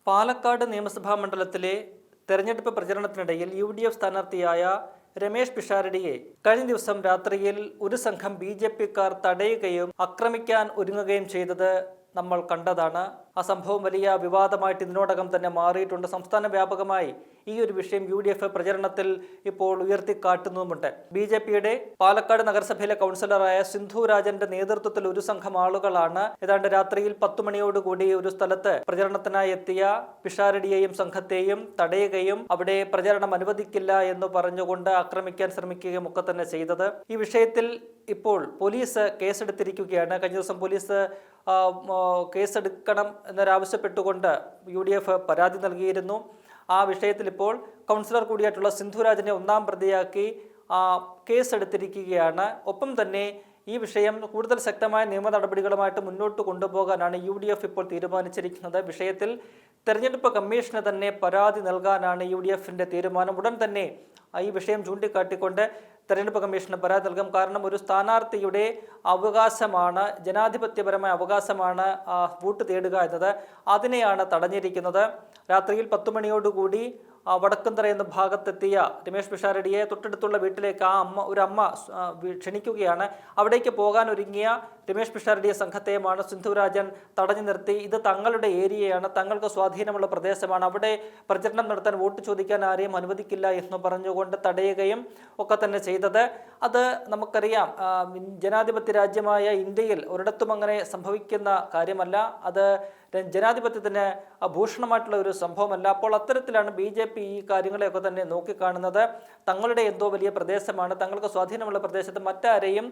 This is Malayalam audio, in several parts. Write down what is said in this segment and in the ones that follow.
പാലക്കാട് നിയമസഭാ മണ്ഡലത്തിലെ തെരഞ്ഞെടുപ്പ് പ്രചരണത്തിനിടയിൽ യു.ഡി.എഫ് സ്ഥാനാർത്ഥിയായ രമേശ് പിഷാരടിയെ കഴിഞ്ഞ ദിവസം രാത്രിയിൽ ഒരു സംഘം ബി.ജെ.പിക്കാർ തടയുകയും ആക്രമിക്കാൻ ഒരുങ്ങുകയും ചെയ്തത് നമ്മൾ കണ്ടതാണ്. ആ സംഭവം വലിയ വിവാദമായിട്ട് ഇതിനോടകം തന്നെ മാറിയിട്ടുണ്ട്. സംസ്ഥാന വ്യാപകമായി ഈ ഒരു വിഷയം യു.ഡി.എഫ് പ്രചരണത്തിൽ ഇപ്പോൾ ഉയർത്തിക്കാട്ടുന്നുമുണ്ട്. ബി.ജെ.പിയുടെ പാലക്കാട് നഗരസഭയിലെ കൗൺസിലറായ സിന്ധു രാജന്റെ നേതൃത്വത്തിൽ ഒരു സംഘം ആളുകളാണ് ഏതാണ്ട് രാത്രിയിൽ 10 മണിയോടുകൂടി ഒരു സ്ഥലത്ത് പ്രചരണത്തിനായി എത്തിയ പിഷാരടിയെയും സംഘത്തെയും തടയുകയും അവിടെ പ്രചരണം അനുവദിക്കില്ല എന്ന് പറഞ്ഞുകൊണ്ട് ആക്രമിക്കാൻ ശ്രമിക്കുകയും ഒക്കെ തന്നെ ചെയ്തത്. ഈ വിഷയത്തിൽ ഇപ്പോൾ പോലീസ് കേസെടുത്തിരിക്കുകയാണ്. കഴിഞ്ഞ ദിവസം പോലീസ് കേസെടുക്കണം എന്നൊരാവശ്യപ്പെട്ടുകൊണ്ട് യു.ഡി.എഫ് പരാതി നൽകിയിരുന്നു. ആ വിഷയത്തിൽ ഇപ്പോൾ കൗൺസിലർ കൂടിയായിട്ടുള്ള സിന്ധുരാജിനെ ഒന്നാം പ്രതിയാക്കി കേസെടുത്തിരിക്കുകയാണ്. ഒപ്പം തന്നെ ഈ വിഷയം കൂടുതൽ ശക്തമായ നിയമ നടപടികളുമായിട്ട് മുന്നോട്ട് കൊണ്ടുപോകാനാണ് യു.ഡി.എഫ് ഇപ്പോൾ തീരുമാനിച്ചിരിക്കുന്നത്. വിഷയത്തിൽ തെരഞ്ഞെടുപ്പ് കമ്മീഷന് തന്നെ പരാതി നൽകാനാണ് യു.ഡി.എഫിൻ്റെ തീരുമാനം. ഉടൻ തന്നെ ഈ വിഷയം ചൂണ്ടിക്കാട്ടിക്കൊണ്ട് തെരഞ്ഞെടുപ്പ് കമ്മീഷന് പരാതി നൽകും. കാരണം ഒരു സ്ഥാനാർത്ഥിയുടെ അവകാശമാണ്, ജനാധിപത്യപരമായ അവകാശമാണ് വോട്ട് തേടുക എന്നത്. അതിനെയാണ് തടഞ്ഞിരിക്കുന്നത്. രാത്രിയിൽ 10 മണിയോടുകൂടി വടക്കുംതറ എന്ന ഭാഗത്തെത്തിയ രമേശ് പിഷാരടിയെ തൊട്ടടുത്തുള്ള വീട്ടിലേക്ക് ഒരു അമ്മ ക്ഷണിക്കുകയാണ്. അവിടേക്ക് പോകാൻ ഒരുങ്ങിയ രമേശ് പിഷാരടിയെ സംഘത്തെയുമാണ് സിന്ധുരാജൻ തടഞ്ഞു നിർത്തി. ഇത് തങ്ങളുടെ ഏരിയയാണ്, തങ്ങൾക്ക് സ്വാധീനമുള്ള പ്രദേശമാണ്, അവിടെ പ്രചരണം നടത്താൻ വോട്ട് ചോദിക്കാൻ ആരെയും അനുവദിക്കില്ല എന്ന് പറഞ്ഞുകൊണ്ട് തടയുകയും ഒക്കെ തന്നെ ചെയ്തത്. അത് നമുക്കറിയാം, ജനാധിപത്യ രാജ്യമായ ഇന്ത്യയിൽ ഒരിടത്തും അങ്ങനെ സംഭവിക്കുന്ന കാര്യമല്ല. അത് ജനാധിപത്യത്തിന് ഭൂഷണമായിട്ടുള്ള ഒരു സംഭവമല്ല. അപ്പോൾ അത്തരത്തിലാണ് ബി.ജെ.പി ഈ കാര്യങ്ങളെയൊക്കെ തന്നെ നോക്കിക്കാണുന്നത്. തങ്ങളുടെ എന്തോ വലിയ പ്രദേശമാണ്, തങ്ങൾക്ക് സ്വാധീനമുള്ള പ്രദേശത്ത് മറ്റാരെയും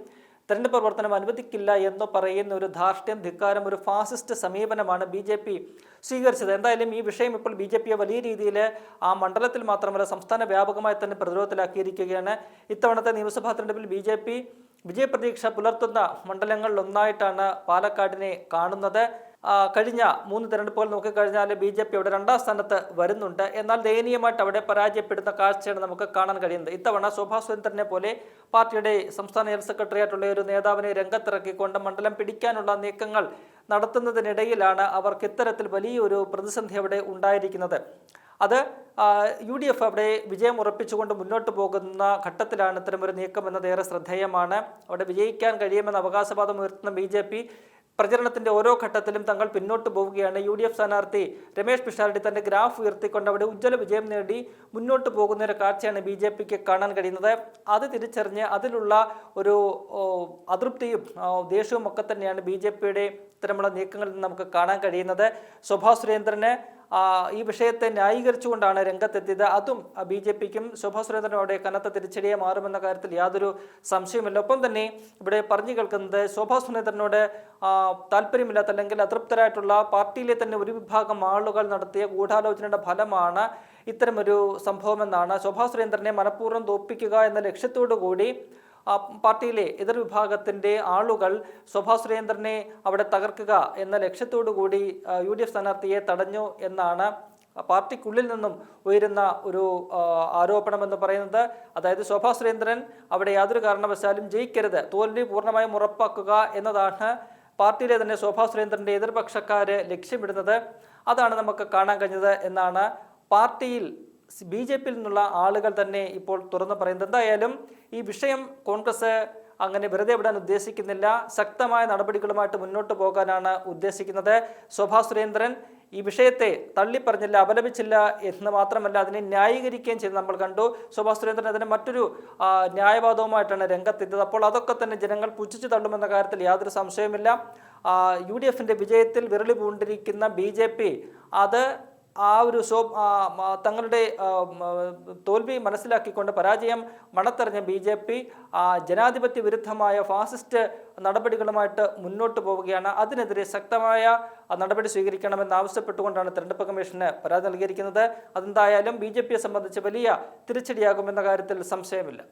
തെരഞ്ഞെടുപ്പ് പ്രവർത്തനം അനുവദിക്കില്ല എന്ന് പറയുന്ന ഒരു ധാർഷ്ട്യം, ധിക്കാരം, ഒരു ഫാസിസ്റ്റ് സമീപനമാണ് ബി.ജെ.പി സ്വീകരിച്ചത്. എന്തായാലും ഈ വിഷയം ഇപ്പോൾ ബി.ജെ.പിയെ വലിയ രീതിയിൽ ആ മണ്ഡലത്തിൽ മാത്രമല്ല സംസ്ഥാന വ്യാപകമായി തന്നെ പ്രതിരോധത്തിലാക്കിയിരിക്കുകയാണ്. ഇത്തവണത്തെ നിയമസഭാ തെരഞ്ഞെടുപ്പിൽ ബി.ജെ.പി വിജയപ്രതീക്ഷ പുലർത്തുന്ന മണ്ഡലങ്ങളിലൊന്നായിട്ടാണ് പാലക്കാടിനെ കാണുന്നത്. കഴിഞ്ഞ 3 തെരഞ്ഞെടുപ്പുകൾ നോക്കിക്കഴിഞ്ഞാൽ ബി.ജെ.പി അവിടെ 2ാം സ്ഥാനത്ത് വരുന്നുണ്ട്. എന്നാൽ ദയനീയമായിട്ട് അവിടെ പരാജയപ്പെടുന്ന കാഴ്ചയാണ് നമുക്ക് കാണാൻ കഴിയുന്നത്. ഇത്തവണ ശോഭാ സുരേന്ദ്രനെ പോലെ പാർട്ടിയുടെ സംസ്ഥാന ജനറൽ സെക്രട്ടറി ആയിട്ടുള്ള ഒരു നേതാവിനെ രംഗത്തിറക്കിക്കൊണ്ട് മണ്ഡലം പിടിക്കാനുള്ള നീക്കങ്ങൾ നടത്തുന്നതിനിടയിലാണ് അവർക്ക് ഇത്തരത്തിൽ വലിയൊരു പ്രതിസന്ധി അവിടെ ഉണ്ടായിരിക്കുന്നത്. അത് യു.ഡി.എഫ് അവിടെ വിജയം ഉറപ്പിച്ചുകൊണ്ട് മുന്നോട്ട് പോകുന്ന ഘട്ടത്തിലാണ് ഇത്തരമൊരു നീക്കം എന്നത് ഏറെ ശ്രദ്ധേയമാണ്. അവിടെ വിജയിക്കാൻ കഴിയുമെന്ന അവകാശവാദം ഉയർത്തുന്ന ബി.ജെ.പി പ്രചരണത്തിൻ്റെ ഓരോ ഘട്ടത്തിലും തങ്ങൾ പിന്നോട്ട് പോവുകയാണ്. യു.ഡി.എഫ് സ്ഥാനാർത്ഥി രമേശ് പിഷാരടി തൻ്റെ ഗ്രാഫ് ഉയർത്തിക്കൊണ്ട് അവിടെ ഉജ്ജ്വല വിജയം നേടി മുന്നോട്ട് പോകുന്ന ഒരു കാഴ്ചയാണ് ബി.ജെ.പിക്ക് കാണാൻ കഴിയുന്നത്. അത് തിരിച്ചറിഞ്ഞ് അതിലുള്ള ഒരു അതൃപ്തിയും ദേഷ്യവും ഒക്കെ തന്നെയാണ് ബി.ജെ.പിയുടെ ഇത്തരമുള്ള നീക്കങ്ങളിൽ നിന്ന് നമുക്ക് കാണാൻ കഴിയുന്നത്. ശോഭാ സുരേന്ദ്രന് ഈ വിഷയത്തെ ന്യായീകരിച്ചുകൊണ്ടാണ് രംഗത്തെത്തിയത്. അതും ബി.ജെ.പിക്കും ശോഭാ സുരേന്ദ്രനും അവിടെ കനത്ത തിരിച്ചടിയെ മാറുമെന്ന കാര്യത്തിൽ യാതൊരു സംശയമില്ല. ഒപ്പം തന്നെ ഇവിടെ പറഞ്ഞു കേൾക്കുന്നത് ശോഭാ സുരേന്ദ്രനോട് താല്പര്യമില്ലാത്ത അല്ലെങ്കിൽ അതൃപ്തരായിട്ടുള്ള പാർട്ടിയിലെ തന്നെ ഒരു വിഭാഗം ആളുകൾ നടത്തിയ ഗൂഢാലോചനയുടെ ഫലമാണ് ഇത്തരമൊരു സംഭവമെന്നാണ്. ശോഭാ സുരേന്ദ്രനെ മനഃപൂർവ്വം തോൽപ്പിക്കുക എന്ന ലക്ഷ്യത്തോടു കൂടി പാർട്ടിയിലെ എതിർവിഭാഗത്തിൻ്റെ ആളുകൾ ശോഭാ സുരേന്ദ്രനെ അവിടെ തകർക്കുക എന്ന ലക്ഷ്യത്തോടു കൂടി യു.ഡി.എഫ് സ്ഥാനാർത്ഥിയെ തടഞ്ഞു എന്നാണ് പാർട്ടിക്കുള്ളിൽ നിന്നും ഉയരുന്ന ഒരു ആരോപണമെന്ന് പറയുന്നത്. അതായത് ശോഭാ സുരേന്ദ്രൻ അവിടെ യാതൊരു കാരണവശാലും ജയിക്കരുത്, തോൽവി പൂർണ്ണമായും ഉറപ്പാക്കുക എന്നതാണ് പാർട്ടിയിലെ തന്നെ ശോഭാ സുരേന്ദ്രൻ്റെ എതിർപക്ഷക്കാർ ലക്ഷ്യമിടുന്നത്. അതാണ് നമുക്ക് കാണാൻ കഴിഞ്ഞത് എന്നാണ് പാർട്ടിയിൽ ബി.ജെ.പിയിൽ നിന്നുള്ള ആളുകൾ തന്നെ ഇപ്പോൾ തുറന്നു പറയുന്നത്. എന്തായാലും ഈ വിഷയം കോൺഗ്രസ് അങ്ങനെ വെറുതെ വിടാൻ ഉദ്ദേശിക്കുന്നില്ല. ശക്തമായ നടപടികളുമായിട്ട് മുന്നോട്ട് പോകാനാണ് ഉദ്ദേശിക്കുന്നത്. ശോഭാ സുരേന്ദ്രൻ ഈ വിഷയത്തെ തള്ളിപ്പറഞ്ഞില്ല, അപലപിച്ചില്ല എന്ന് മാത്രമല്ല അതിനെ ന്യായീകരിക്കുകയും ചെയ്ത് നമ്മൾ കണ്ടു. ശോഭാ സുരേന്ദ്രൻ അതിന് മറ്റൊരു ന്യായവാദവുമായിട്ടാണ് രംഗത്തെത്തിയത്. അപ്പോൾ അതൊക്കെ തന്നെ ജനങ്ങൾ പുച്ഛിച്ചു തള്ളുമെന്ന കാര്യത്തിൽ യാതൊരു സംശയവുമില്ല. യു.ഡി.എഫിൻ്റെ വിജയത്തിൽ വിരളി പൂണ്ടിരിക്കുന്ന ബി.ജെ.പി അത് ഒരു തങ്ങളുടെ തോൽവി മനസ്സിലാക്കിക്കൊണ്ട് പരാജയം മണത്തറിഞ്ഞ ബി.ജെ.പി ജനാധിപത്യ വിരുദ്ധമായ ഫാസിസ്റ്റ് നടപടികളുമായിട്ട് മുന്നോട്ട് പോവുകയാണ്. അതിനെതിരെ ശക്തമായ നടപടി സ്വീകരിക്കണമെന്നാവശ്യപ്പെട്ടുകൊണ്ടാണ് തെരഞ്ഞെടുപ്പ് കമ്മീഷന് പരാതി നൽകിയിരിക്കുന്നത്. അതെന്തായാലും ബി.ജെ.പിയെ സംബന്ധിച്ച് വലിയ തിരിച്ചടിയാകുമെന്ന കാര്യത്തിൽ സംശയമില്ല.